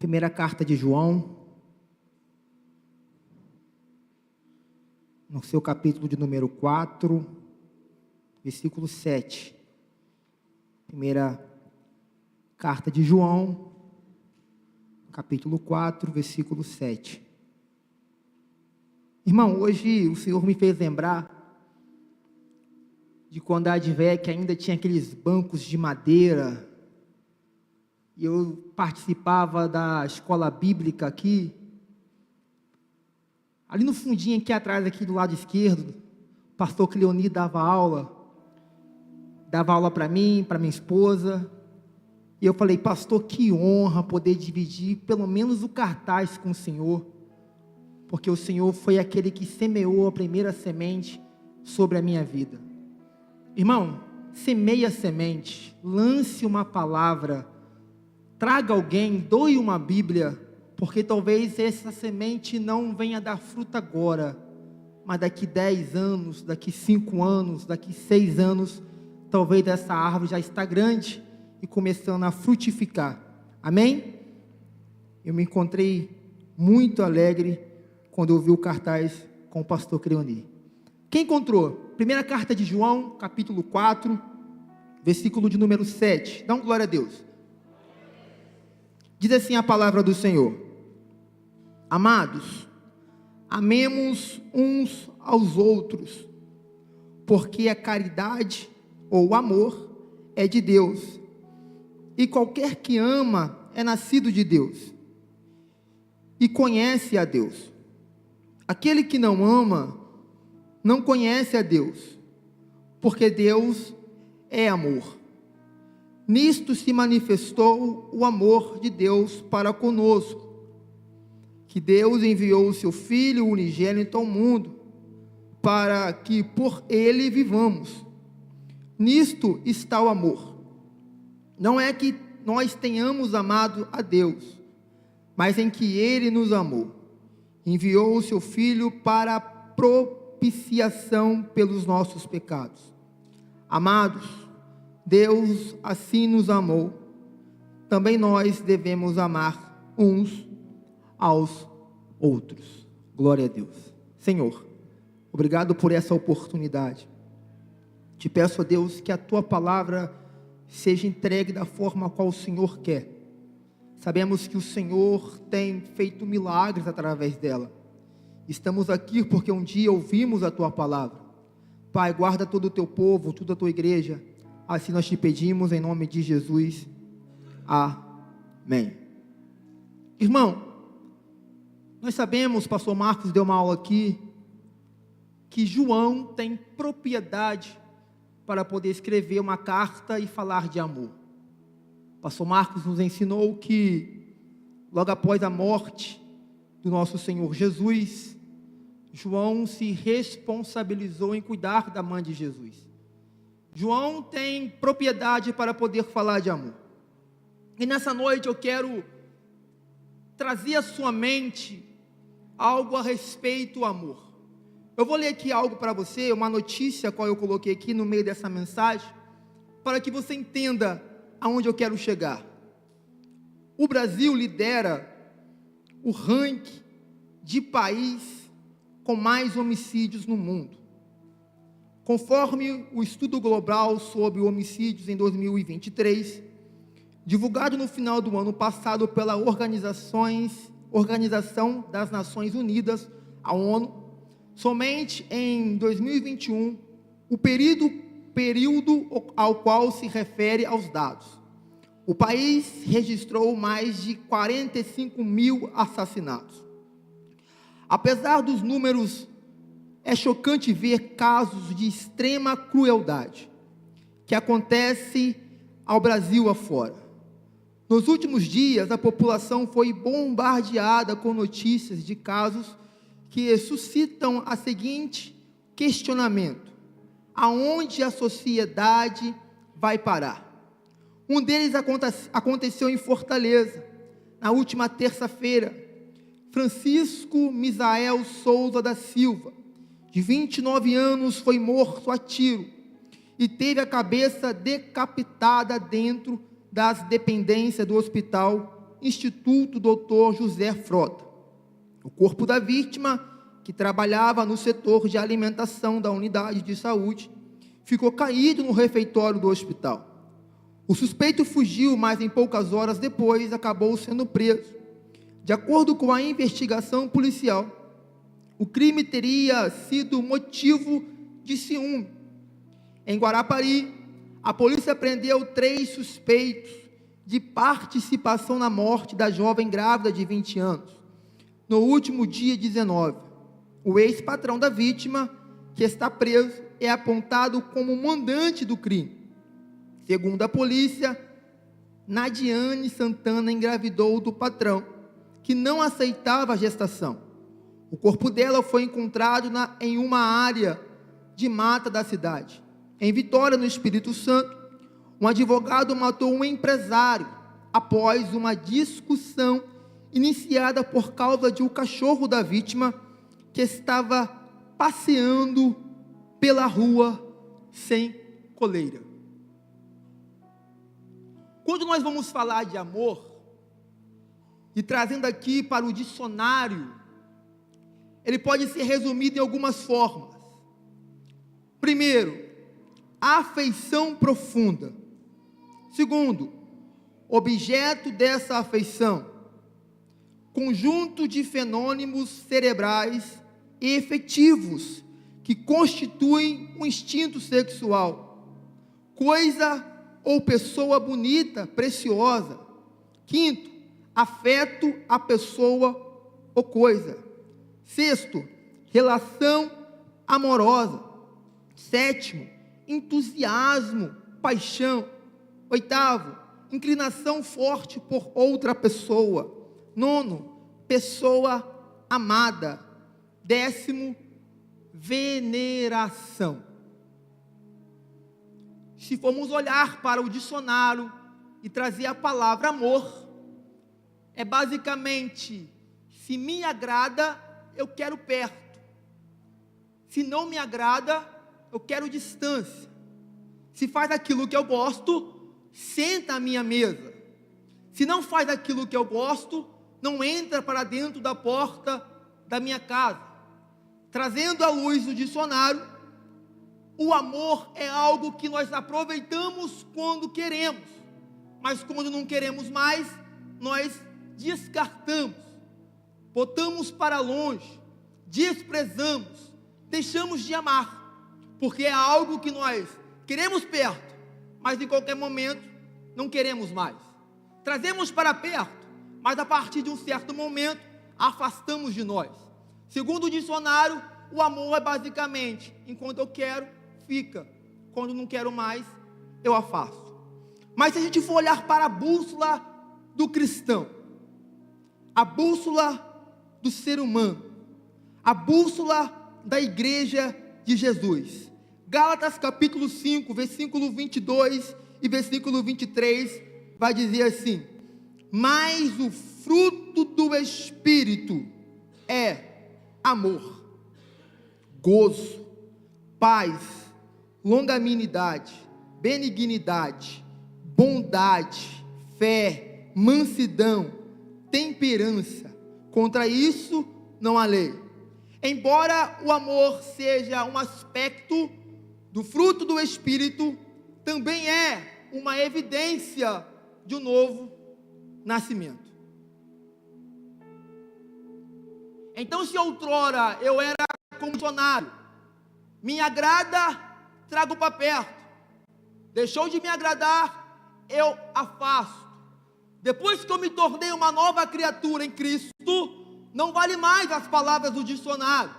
Primeira carta de João, no seu capítulo de número 4, versículo 7. Primeira carta de João, capítulo 4, versículo 7. Irmão, hoje o Senhor me fez lembrar de quando a Advec ainda tinha aqueles bancos de madeira, e eu participava da escola bíblica aqui, ali no fundinho, aqui atrás, aqui do lado esquerdo, o pastor Cleoni dava aula para mim, para minha esposa, e eu falei: pastor, que honra poder dividir pelo menos o cartaz com o Senhor, porque o Senhor foi aquele que semeou a primeira semente sobre a minha vida. Irmão, semeie a semente, lance uma palavra, traga alguém, doe uma Bíblia, porque talvez essa semente não venha dar fruta agora, mas daqui 10 anos, daqui 5 anos, daqui 6 anos, talvez essa árvore já está grande e começando a frutificar. Amém? Eu me encontrei muito alegre quando eu vi o cartaz com o pastor Creoni. Quem encontrou? Primeira carta de João, capítulo 4, versículo de número 7. Dá um glória a Deus. Diz assim a palavra do Senhor: amados, amemos uns aos outros, porque a caridade ou o amor é de Deus, e qualquer que ama é nascido de Deus, e conhece a Deus. Aquele que não ama, não conhece a Deus, porque Deus é amor. Nisto se manifestou o amor de Deus para conosco, que Deus enviou o seu Filho unigênito ao mundo, para que por ele vivamos. Nisto está o amor. Não é que nós tenhamos amado a Deus, mas em que ele nos amou. Enviou o seu Filho para a propiciação pelos nossos pecados. Amados, Deus assim nos amou, também nós devemos amar uns aos outros. Glória a Deus. Senhor, obrigado por essa oportunidade. Te peço a Deus que a tua palavra seja entregue da forma qual o Senhor quer. Sabemos que o Senhor tem feito milagres através dela. Estamos aqui porque um dia ouvimos a tua palavra. Pai, guarda todo o teu povo, toda a tua igreja. Assim nós te pedimos em nome de Jesus. Amém. Irmão, nós sabemos, pastor Marcos deu uma aula aqui, que João tem propriedade para poder escrever uma carta e falar de amor. Pastor Marcos nos ensinou que logo após a morte do nosso Senhor Jesus, João se responsabilizou em cuidar da mãe de Jesus. João tem propriedade para poder falar de amor. E nessa noite eu quero trazer à sua mente algo a respeito do amor. Eu vou ler aqui algo para você, uma notícia qual eu coloquei aqui no meio dessa mensagem, para que você entenda aonde eu quero chegar. O Brasil lidera o ranking de país com mais homicídios no mundo. Conforme o estudo global sobre homicídios em 2023, divulgado no final do ano passado pela Organização das Nações Unidas, a ONU, somente em 2021, o período ao qual se refere aos dados, o país registrou mais de 45 mil assassinatos. Apesar dos números, é chocante ver casos de extrema crueldade que acontece ao Brasil afora. Nos últimos dias, a população foi bombardeada com notícias de casos que suscitam a seguinte questionamento: aonde a sociedade vai parar? Um deles aconteceu em Fortaleza, na última terça-feira. Francisco Misael Souza da Silva, de 29 anos, foi morto a tiro e teve a cabeça decapitada dentro das dependências do hospital Instituto Dr. José Frota. O corpo da vítima, que trabalhava no setor de alimentação da unidade de saúde, ficou caído no refeitório do hospital. O suspeito fugiu, mas em poucas horas depois acabou sendo preso. De acordo com a investigação policial, o crime teria sido motivo de ciúme. Em Guarapari, a polícia prendeu 3 suspeitos de participação na morte da jovem grávida de 20 anos, no último dia 19. O ex-patrão da vítima, que está preso, é apontado como mandante do crime. Segundo a polícia, Nadiane Santana engravidou do patrão, que não aceitava a gestação. O corpo dela foi encontrado em uma área de mata da cidade. Em Vitória, no Espírito Santo, um advogado matou um empresário após uma discussão iniciada por causa de um cachorro da vítima que estava passeando pela rua sem coleira. Quando nós vamos falar de amor, e trazendo aqui para o dicionário, ele pode ser resumido em algumas formas. Primeiro, afeição profunda. Segundo, objeto dessa afeição, conjunto de fenômenos cerebrais e efetivos que constituem um instinto sexual, coisa ou pessoa bonita, preciosa. Quinto, afeto a pessoa ou coisa. Sexto, relação amorosa. Sétimo, entusiasmo, paixão. Oitavo, inclinação forte por outra pessoa. Nono, pessoa amada. Décimo, veneração. Se formos olhar para o dicionário e trazer a palavra amor, é basicamente, se me agrada, eu quero perto. Se não me agrada, eu quero distância. Se faz aquilo que eu gosto, senta à minha mesa. Se não faz aquilo que eu gosto, não entra para dentro da porta da minha casa. Trazendo à luz do dicionário, o amor é algo que nós aproveitamos quando queremos, mas quando não queremos mais, nós descartamos, botamos para longe, desprezamos, deixamos de amar, porque é algo que nós queremos perto, mas em qualquer momento não queremos mais. Trazemos para perto, mas a partir de um certo momento afastamos de nós. Segundo o dicionário, o amor é basicamente, enquanto eu quero, fica. Quando não quero mais, eu afasto. Mas se a gente for olhar para a bússola do cristão, a bússola do ser humano, a bússola da igreja de Jesus, Gálatas capítulo 5, versículo 22 e versículo 23, vai dizer assim: mas o fruto do Espírito é amor, gozo, paz, longanimidade, benignidade, bondade, fé, mansidão, temperança. Contra isso não há lei. Embora o amor seja um aspecto do fruto do Espírito, também é uma evidência de um novo nascimento. Então, se outrora eu era funcionário, me agrada, trago para perto. Deixou de me agradar, eu afasto. Depois que eu me tornei uma nova criatura em Cristo, não vale mais as palavras do dicionário.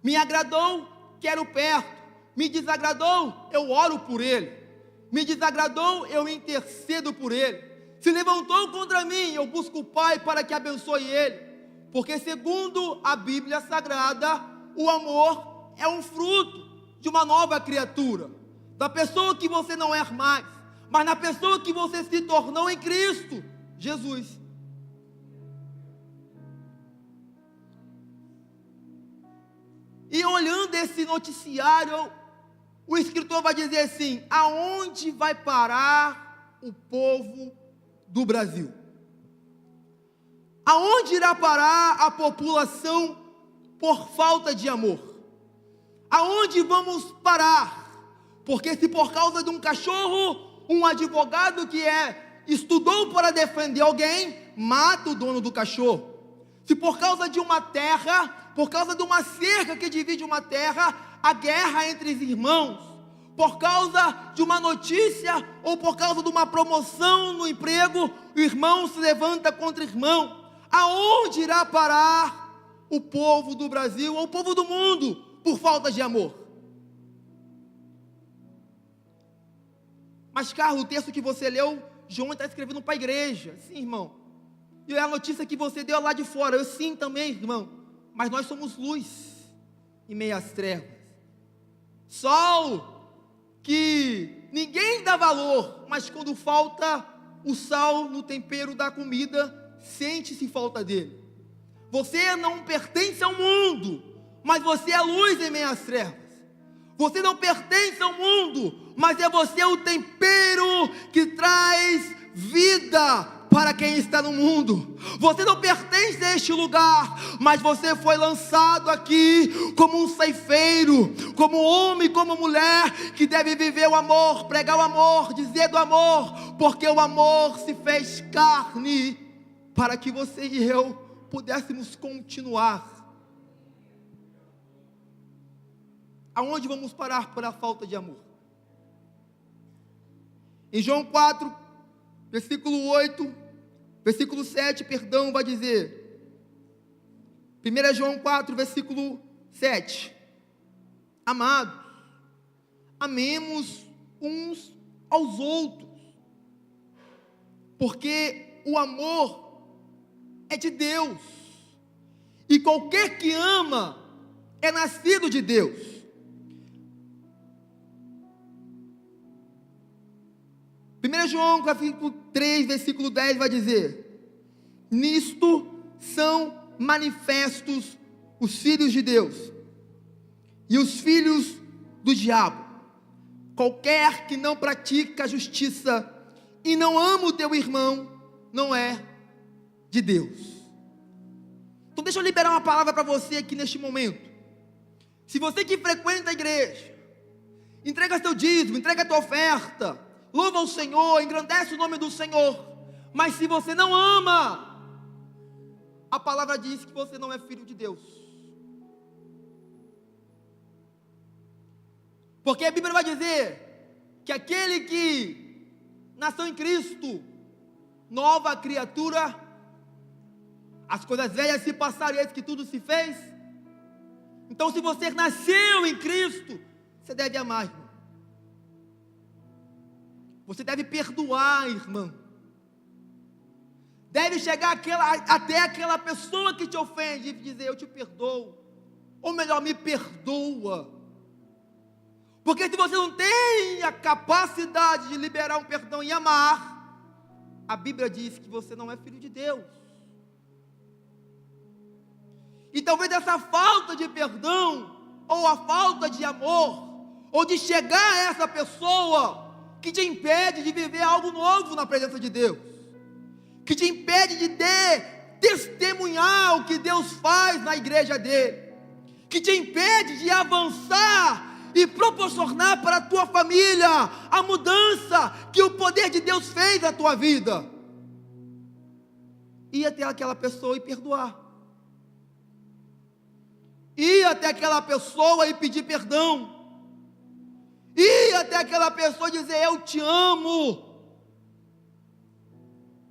Me agradou, quero perto. Me desagradou, eu oro por ele. Me desagradou, eu intercedo por ele. Se levantou contra mim, eu busco o Pai para que abençoe ele. Porque segundo a Bíblia Sagrada, o amor é um fruto de uma nova criatura, da pessoa que você não é mais, mas na pessoa que você se tornou em Cristo Jesus. E olhando esse noticiário, o escritor vai dizer assim: aonde vai parar o povo do Brasil? Aonde irá parar a população por falta de amor? Aonde vamos parar? Porque se por causa de um cachorro, um advogado que estudou para defender alguém, mata o dono do cachorro. Se por causa de uma terra, por causa de uma cerca que divide uma terra, a guerra entre os irmãos, por causa de uma notícia ou por causa de uma promoção no emprego, o irmão se levanta contra o irmão. Aonde irá parar o povo do Brasil ou o povo do mundo por falta de amor? Mas Carlos, o texto que você leu, João está escrevendo para a igreja. Sim, irmão. E a notícia que você deu lá de fora, eu sim também, irmão. Mas nós somos luz em meio às trevas. Sol que ninguém dá valor, mas quando falta o sal no tempero da comida, sente-se falta dele. Você não pertence ao mundo, mas você é luz em meio às trevas. Você não pertence ao mundo, mas é você o tempero que traz vida para quem está no mundo. Você não pertence a este lugar, mas você foi lançado aqui como um ceifeiro, como homem, como mulher que deve viver o amor, pregar o amor, dizer do amor, porque o amor se fez carne para que você e eu pudéssemos continuar. Aonde vamos parar por a falta de amor? Em João 4, versículo 8, versículo 7, perdão, vai dizer, 1 João 4, versículo 7, amados, amemos uns aos outros, porque o amor é de Deus, e qualquer que ama é nascido de Deus. 1 João capítulo 3, versículo 10 vai dizer, nisto são manifestos os filhos de Deus e os filhos do diabo. Qualquer que não pratica a justiça e não ama o teu irmão, não é de Deus. Então deixa eu liberar uma palavra para você aqui neste momento. Se você que frequenta a igreja, entrega seu dízimo, entrega a tua oferta, louva o Senhor, engrandece o nome do Senhor, mas se você não ama, a palavra diz que você não é filho de Deus. Porque a Bíblia vai dizer que aquele que nasceu em Cristo, nova criatura, as coisas velhas se passaram e eis que tudo se fez. Então se você nasceu em Cristo, você deve amar, irmão. Você deve perdoar, irmão. Deve chegar até aquela pessoa que te ofende e dizer, eu te perdoo. Ou melhor, me perdoa. Porque se você não tem a capacidade de liberar um perdão e amar, a Bíblia diz que você não é filho de Deus. E talvez essa falta de perdão, ou a falta de amor, ou de chegar a essa pessoa, que te impede de viver algo novo na presença de Deus, que te impede de testemunhar o que Deus faz na igreja dele, que te impede de avançar e proporcionar para a tua família a mudança que o poder de Deus fez na tua vida. Ir até aquela pessoa e perdoar, ir até aquela pessoa e pedir perdão, ir até aquela pessoa e dizer, eu te amo.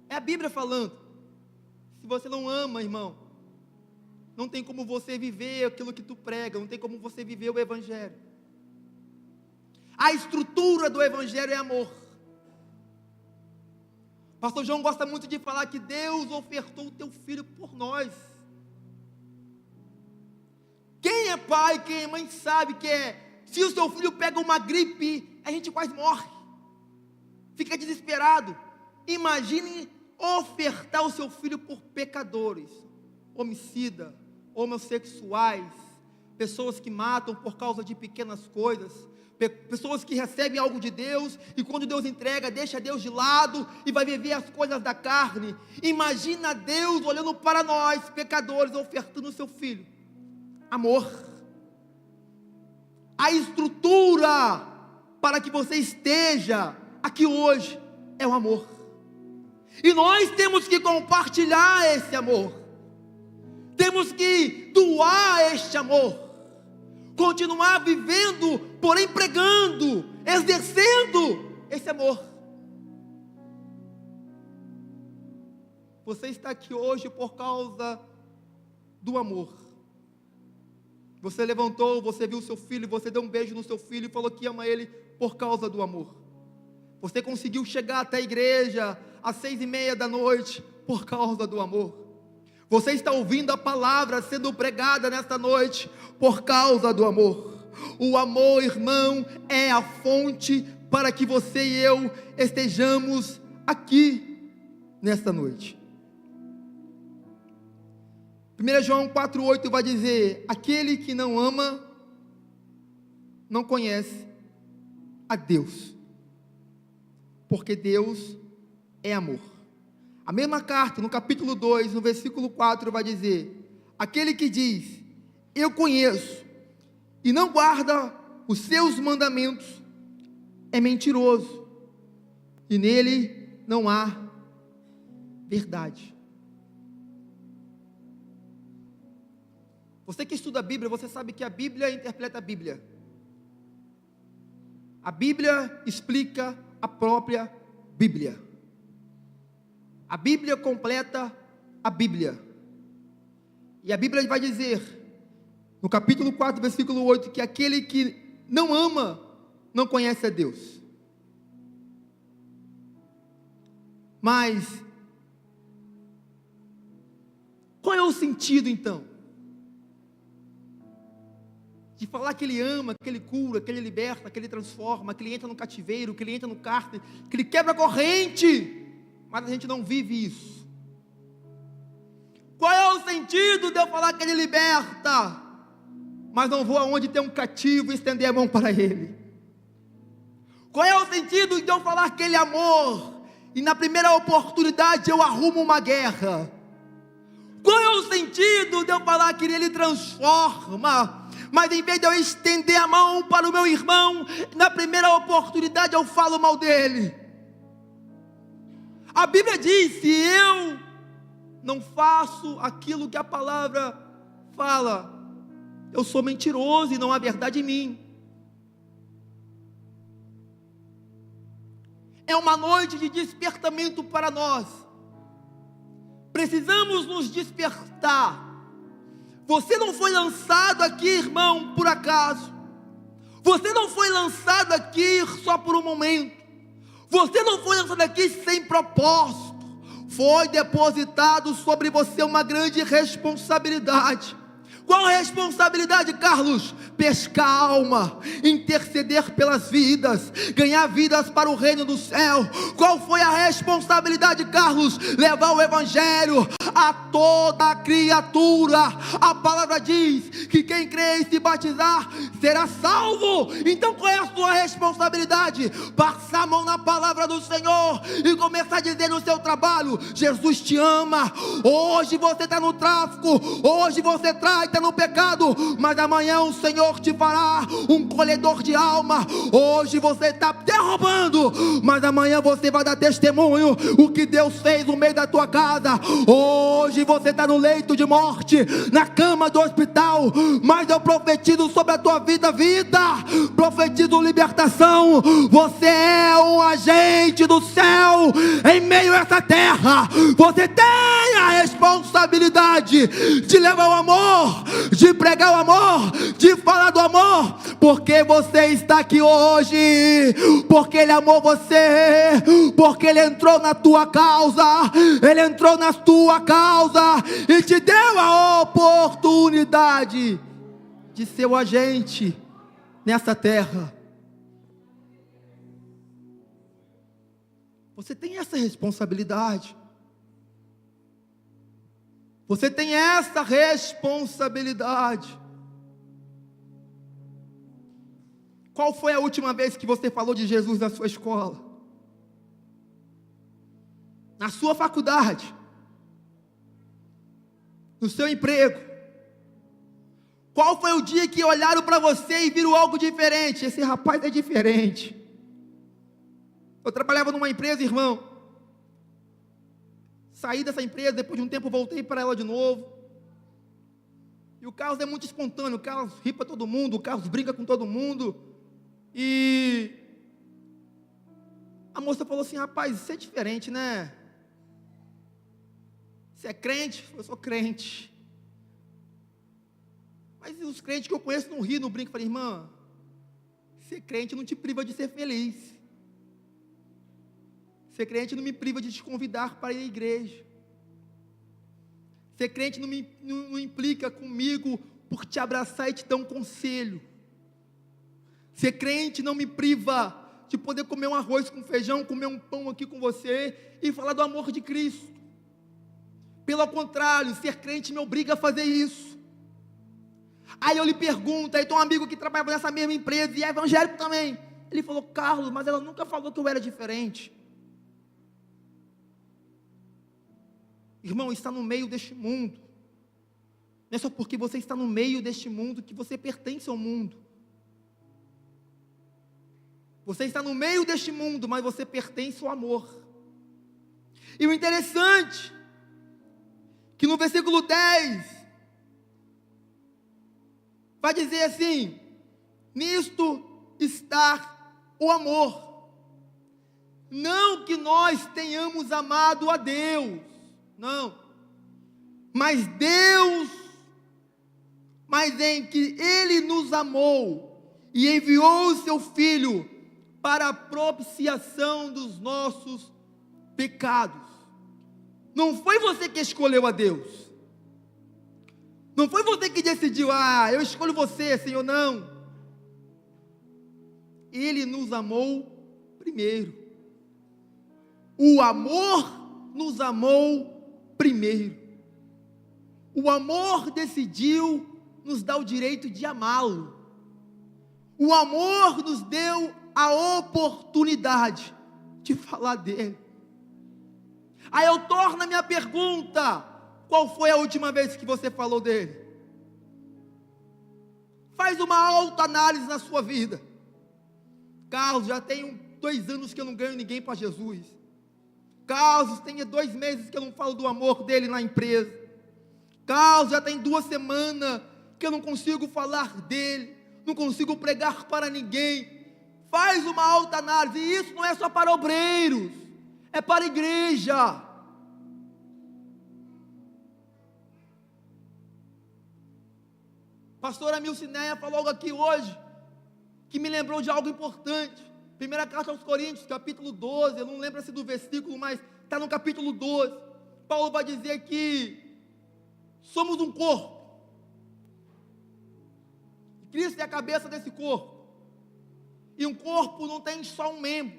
É a Bíblia falando. Se você não ama, irmão, não tem como você viver aquilo que tu prega, não tem como você viver o Evangelho. A estrutura do Evangelho é amor. Pastor João gosta muito de falar que Deus ofertou o teu filho por nós. Quem é pai, quem é mãe sabe que se o seu filho pega uma gripe, a gente quase morre, fica desesperado. Imagine ofertar o seu filho por pecadores, homicida, homossexuais, pessoas que matam por causa de pequenas coisas, Pessoas que recebem algo de Deus e quando Deus entrega, deixa Deus de lado e vai viver as coisas da carne. Imagina Deus olhando para nós, pecadores, ofertando o seu Filho. Amor. A estrutura para que você esteja aqui hoje é o amor. E nós temos que compartilhar esse amor. Temos que doar este amor. Continuar vivendo, porém pregando, exercendo esse amor. Você está aqui hoje por causa do amor. Você levantou, você viu seu filho, você deu um beijo no seu filho e falou que ama ele por causa do amor. Você conseguiu chegar até a igreja às 6:30 da noite por causa do amor. Você está ouvindo a palavra sendo pregada nesta noite por causa do amor. O amor, irmão, é a fonte para que você e eu estejamos aqui nesta noite. 1 João 4,8 vai dizer: aquele que não ama, não conhece a Deus, porque Deus é amor. A mesma carta, no capítulo 2, no versículo 4, vai dizer: aquele que diz, eu conheço, e não guarda os seus mandamentos, é mentiroso, e nele não há verdade. Você que estuda a Bíblia, você sabe que a Bíblia interpreta a Bíblia. A Bíblia explica a própria Bíblia. A Bíblia completa a Bíblia. E a Bíblia vai dizer, no capítulo 4, versículo 8, que aquele que não ama, não conhece a Deus. Mas, qual é o sentido então? De falar que ele ama, que ele cura, que ele liberta, que ele transforma, que ele entra no cativeiro, que ele entra no cárcere, que ele quebra a corrente. Mas a gente não vive isso. Qual é o sentido de eu falar que ele liberta, mas não vou aonde tem um cativo e estender a mão para ele? Qual é o sentido de eu falar que ele é amor, e na primeira oportunidade eu arrumo uma guerra? Qual é o sentido de eu falar que ele transforma, mas em vez de eu estender a mão para o meu irmão, na primeira oportunidade eu falo mal dele? A Bíblia diz: se eu não faço aquilo que a palavra fala, eu sou mentiroso e não há verdade em mim. É uma noite de despertamento para nós. Precisamos nos despertar. Você não foi lançado aqui, irmão, por acaso. Você não foi lançado aqui só por um momento. Você não foi lançado aqui sem propósito. Foi depositado sobre você uma grande responsabilidade. Qual a responsabilidade, Carlos? Pescar a alma, interceder pelas vidas, ganhar vidas para o reino do céu. Qual foi a responsabilidade, Carlos? Levar o evangelho a toda criatura. A palavra diz que quem crê e se batizar será salvo. Então qual é a sua responsabilidade? Passar a mão na palavra do Senhor e começar a dizer no seu trabalho: Jesus te ama. Hoje você está no tráfico, hoje você está no pecado, mas amanhã o Senhor te fará um colhedor de alma. Hoje você está até roubando, mas amanhã você vai dar testemunho o que Deus fez no meio da tua casa. Hoje você está no leito de morte, na cama do hospital, mas eu profetizo sobre a tua vida, profetizo libertação. Você é um agente do céu em meio a essa terra. Você tem a responsabilidade de levar o amor, de pregar o amor, de falar do amor, porque você está aqui hoje, porque Ele amou você, porque Ele entrou na tua causa, Ele entrou na tua causa e te deu a oportunidade de ser o agente nessa terra. Você tem essa responsabilidade. Você tem essa responsabilidade. Qual foi a última vez que você falou de Jesus na sua escola? Na sua faculdade? No seu emprego? Qual foi o dia que olharam para você e viram algo diferente? Esse rapaz é diferente. Eu trabalhava numa empresa, irmão. Saí dessa empresa, depois de um tempo voltei para ela de novo. E o Carlos é muito espontâneo, o Carlos ri para todo mundo, o Carlos brinca com todo mundo. E a moça falou assim: rapaz, você é diferente, né? Você é crente? Eu sou crente. Mas os crentes que eu conheço não riem, não brincam. Eu falei: irmã, ser crente não te priva de ser feliz. Ser crente não me priva de te convidar para ir à igreja. Ser crente não implica comigo por te abraçar e te dar um conselho. Ser crente não me priva de poder comer um arroz com feijão, comer um pão aqui com você e falar do amor de Cristo. Pelo contrário, ser crente me obriga a fazer isso. Aí eu lhe pergunto, aí tem um amigo que trabalha nessa mesma empresa e é evangélico também. Ele falou: Carlos, mas ela nunca falou que eu era diferente. Irmão, está no meio deste mundo. Não é só porque você está no meio deste mundo que você pertence ao mundo. Você está no meio deste mundo, mas você pertence ao amor. E o interessante, que no versículo 10, vai dizer assim: nisto está o amor. Não que nós tenhamos amado a Deus, não, mas em que Ele nos amou e enviou o seu Filho para a propiciação dos nossos pecados. Não foi você que escolheu a Deus. Não foi você que decidiu: eu escolho você, Senhor, não. Ele nos amou primeiro. O amor nos amou primeiro. O amor decidiu nos dar o direito de amá-lo. O amor nos deu a oportunidade de falar dele. Aí eu torno a minha pergunta: qual foi a última vez que você falou dele? Faz uma autoanálise na sua vida. Carlos, já tenho 2 anos que eu não ganho ninguém para Jesus. Carlos, tem 2 meses que eu não falo do amor dele na empresa. Carlos, já tem 2 semanas que eu não consigo falar dele, não consigo pregar para ninguém. Faz uma autoanálise. E isso não é só para obreiros, é para a igreja. Pastora Milcineia falou algo aqui hoje que me lembrou de algo importante. Primeira carta aos Coríntios, capítulo 12, eu não lembro se do versículo, mas está no capítulo 12. Paulo vai dizer que somos um corpo. Cristo é a cabeça desse corpo. E um corpo não tem só um membro.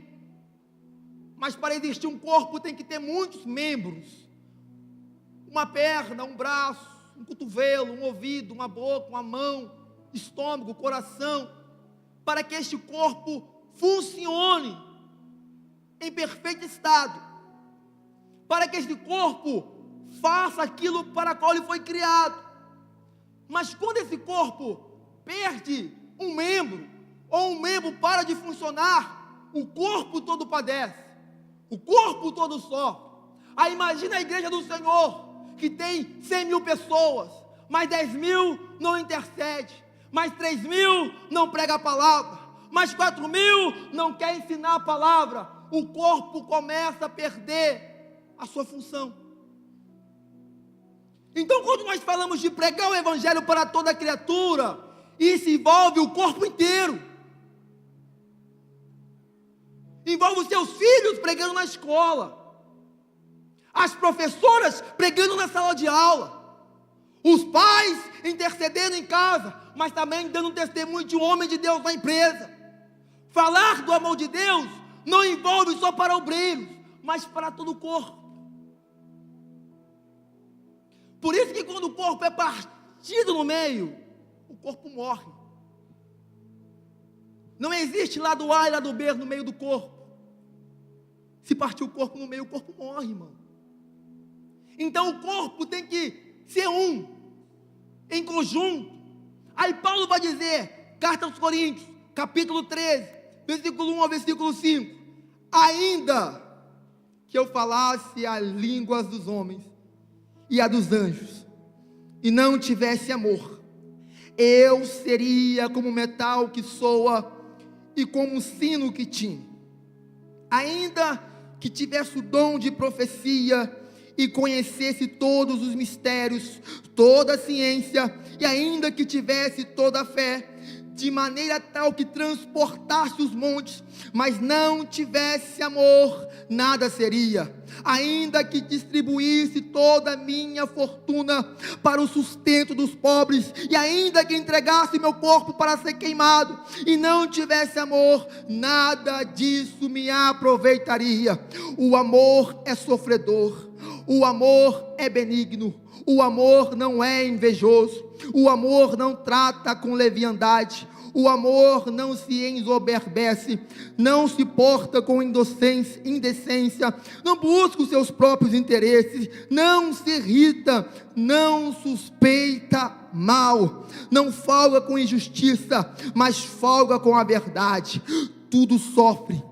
Mas para existir um corpo tem que ter muitos membros. Uma perna, um braço, um cotovelo, um ouvido, uma boca, uma mão, estômago, coração. Para que este corpo funcione em perfeito estado. Para que este corpo faça aquilo para o qual ele foi criado. Mas quando esse corpo perde um membro, ou um membro para de funcionar, o corpo todo padece, o corpo todo sofre. Aí imagina a igreja do Senhor, que tem 100.000 pessoas, mais 10.000 não intercede, mais 3.000 não prega a palavra, mais 4.000 não quer ensinar a palavra. O corpo começa a perder a sua função. Então, quando nós falamos de pregar o evangelho para toda criatura, isso envolve o corpo inteiro. Envolve os seus filhos pregando na escola, as professoras pregando na sala de aula, os pais intercedendo em casa, mas também dando testemunho de um homem de Deus na empresa. Falar do amor de Deus não envolve só para obreiros, mas para todo o corpo. Por isso que quando o corpo é partido no meio, o corpo morre. Não existe lado A e lado B no meio do corpo. Se partir o corpo no meio, o corpo morre, irmão. Então o corpo tem que ser um, em conjunto. Aí Paulo vai dizer, carta aos Coríntios, capítulo 13, versículo 1 ao versículo 5. Ainda que eu falasse as línguas dos homens e a dos anjos, e não tivesse amor, eu seria como metal que soa e como um sino que tine. Ainda que tivesse o dom de profecia e conhecesse todos os mistérios, toda a ciência, e ainda que tivesse toda a fé, de maneira tal que transportasse os montes, mas não tivesse amor, nada seria. Ainda que distribuísse toda a minha fortuna para o sustento dos pobres, e ainda que entregasse meu corpo para ser queimado, e não tivesse amor, nada disso me aproveitaria. O amor é sofredor, o amor é benigno, o amor não é invejoso, o amor não trata com leviandade, o amor não se ensoberbece, não se porta com indecência, não busca os seus próprios interesses, não se irrita, não suspeita mal, não folga com injustiça, mas folga com a verdade. Tudo sofre,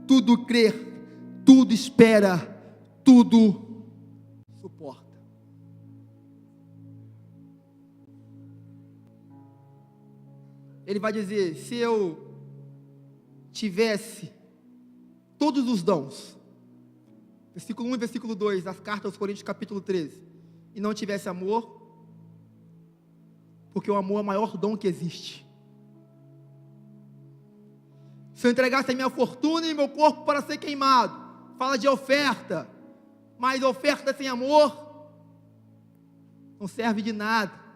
tudo crê, tudo espera, tudo suporta. Ele vai dizer, se eu tivesse todos os dons, versículo 1 e versículo 2, das cartas aos Coríntios capítulo 13, e não tivesse amor, porque o amor é o maior dom que existe. Se eu entregasse a minha fortuna e meu corpo para ser queimado, fala de oferta, mas oferta sem amor não serve de nada.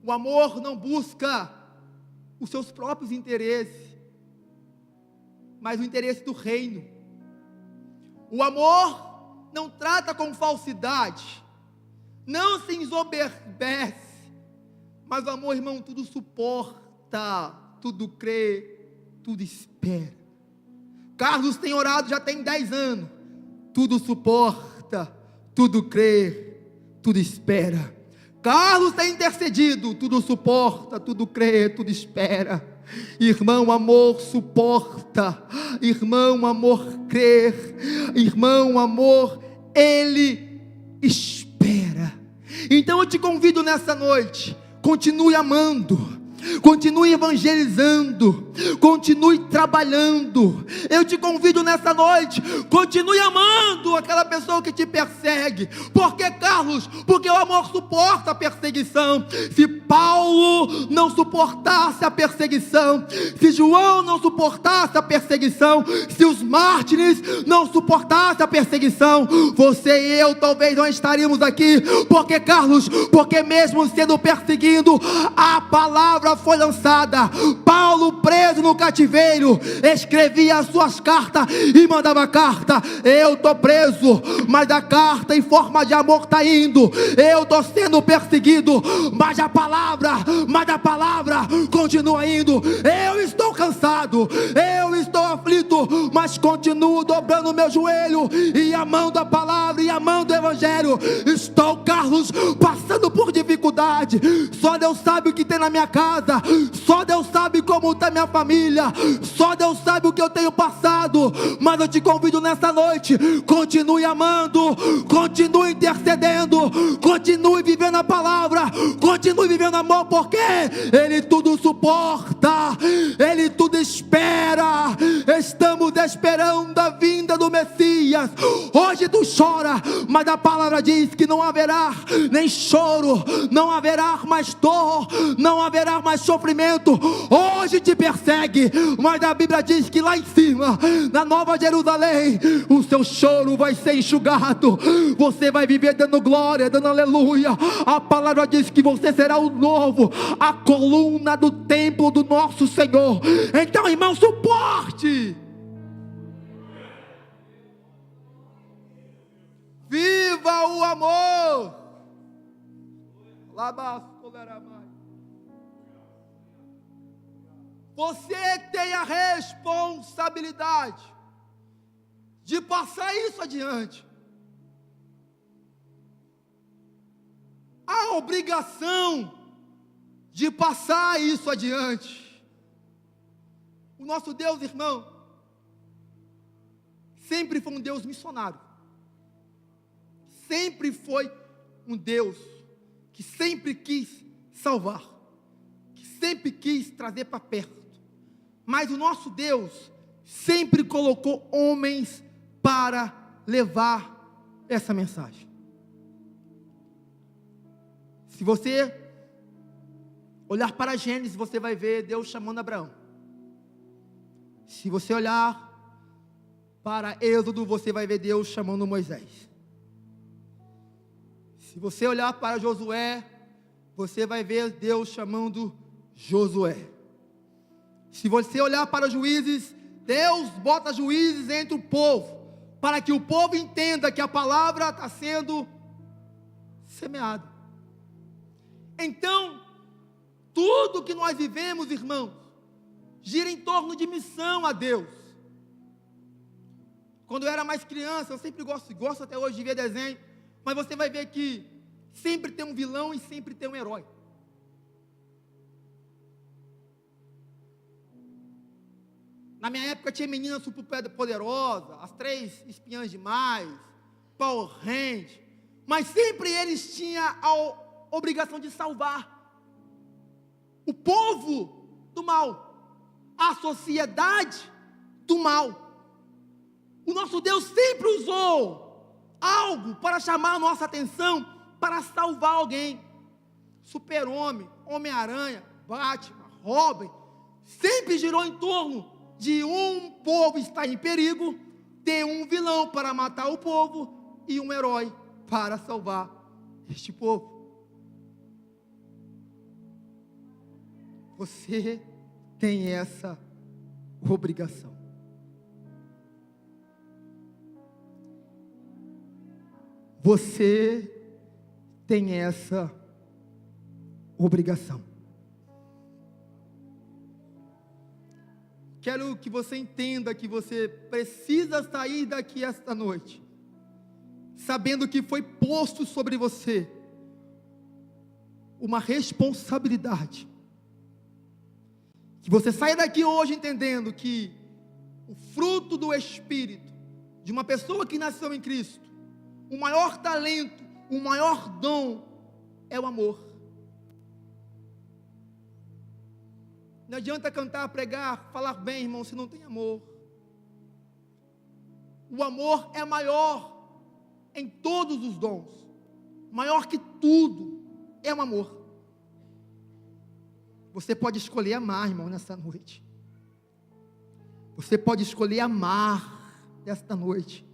O amor não busca os seus próprios interesses, mas o interesse do reino. O amor não trata com falsidade, não se ensoberbece, mas o amor, irmão, tudo suporta, tudo crê, tudo espera. Carlos tem orado já tem 10 anos, tudo suporta, tudo crê, tudo espera. Carlos tem intercedido, tudo suporta, tudo crê, tudo espera. Irmão, amor suporta, irmão, amor crê, irmão, amor, ele espera. Então eu te convido nessa noite, continue amando, continue evangelizando, continue trabalhando. Eu te convido nessa noite, continue amando aquela pessoa que te persegue. Por que, Carlos? Porque o amor suporta a perseguição. Se Paulo não suportasse a perseguição, se João não suportasse a perseguição, se os mártires não suportassem a perseguição, você e eu talvez não estaríamos aqui. Por que, Carlos? Porque mesmo sendo perseguido, a palavra foi lançada. Paulo, preso no cativeiro, escrevia as suas cartas e mandava carta. Eu estou preso, mas a carta em forma de amor está indo. Eu estou sendo perseguido, mas a palavra continua indo. Eu estou cansado, eu estou aflito, mas continuo dobrando meu joelho e amando a palavra e amando o evangelho. Estou, Carlos, passando por dificuldade. Só Deus sabe o que tem na minha casa, só Deus sabe como está minha família, só Deus sabe o que eu tenho passado. Mas eu te convido nessa noite, continue amando, continue intercedendo, continue vivendo a palavra, continue vivendo amor, porque Ele tudo suporta, Ele tudo espera. Estamos esperando a vinda do Messias. Hoje tu chora, mas a palavra diz que não haverá nem choro, não haverá mais dor, não haverá mais sofrimento. Hoje te persegue, mas a Bíblia diz que lá em cima, na Nova Jerusalém, o seu choro vai ser enxugado. Você vai viver dando glória, dando aleluia. A palavra diz que você será o novo, a coluna do templo do nosso Senhor. Então, irmão, suporte. Viva o amor. Você tem a responsabilidade de passar isso adiante. A obrigação de passar isso adiante. O nosso Deus, irmão, sempre foi um Deus missionário. Sempre foi um Deus que sempre quis salvar, que sempre quis trazer para perto. Mas o nosso Deus sempre colocou homens para levar essa mensagem. Se você olhar para Gênesis, você vai ver Deus chamando Abraão. Se você olhar para Êxodo, você vai ver Deus chamando Moisés. Se você olhar para Josué, você vai ver Deus chamando Josué. Se você olhar para Juízes, Deus bota juízes entre o povo, para que o povo entenda que a palavra está sendo semeada. Então, tudo que nós vivemos, irmãos, gira em torno de missão a Deus. Quando eu era mais criança, eu sempre gosto até hoje de ver desenho, mas você vai ver que sempre tem um vilão e sempre tem um herói. Na minha época tinha Meninas Superpoderosas, As Três Espiãs Demais, Power Rangers, mas sempre eles tinham a obrigação de salvar o povo do mal, a sociedade do mal. O nosso Deus sempre usou algo para chamar a nossa atenção, para salvar alguém. Super-Homem, Homem-Aranha, Batman, Robin, sempre girou em torno de um povo estar em perigo, ter um vilão para matar o povo e um herói para salvar este povo. Você tem essa obrigação. Você tem essa obrigação. Quero que você entenda que você precisa sair daqui esta noite, sabendo que foi posto sobre você uma responsabilidade. Que você saia daqui hoje entendendo que o fruto do Espírito, de uma pessoa que nasceu em Cristo, o maior talento, o maior dom é o amor. Não adianta cantar, pregar, falar bem, irmão, se não tem amor. O amor é maior em todos os dons. Maior que tudo é o amor. Você pode escolher amar, irmão, nessa noite. Você pode escolher amar esta noite.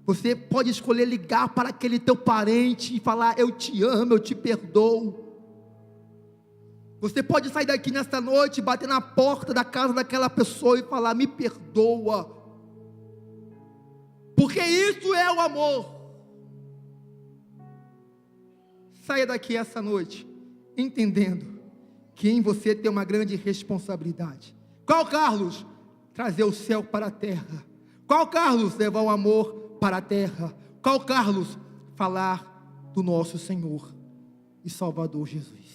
Você pode escolher ligar para aquele teu parente e falar: eu te amo, eu te perdoo. Você pode sair daqui nesta noite, bater na porta da casa daquela pessoa e falar: me perdoa. Porque isso é o amor. Saia daqui essa noite entendendo que em você tem uma grande responsabilidade. Qual, Carlos? Trazer o céu para a terra. Qual, Carlos? Levar o amor para a terra. Qual, Carlos? Falar do nosso Senhor e Salvador Jesus.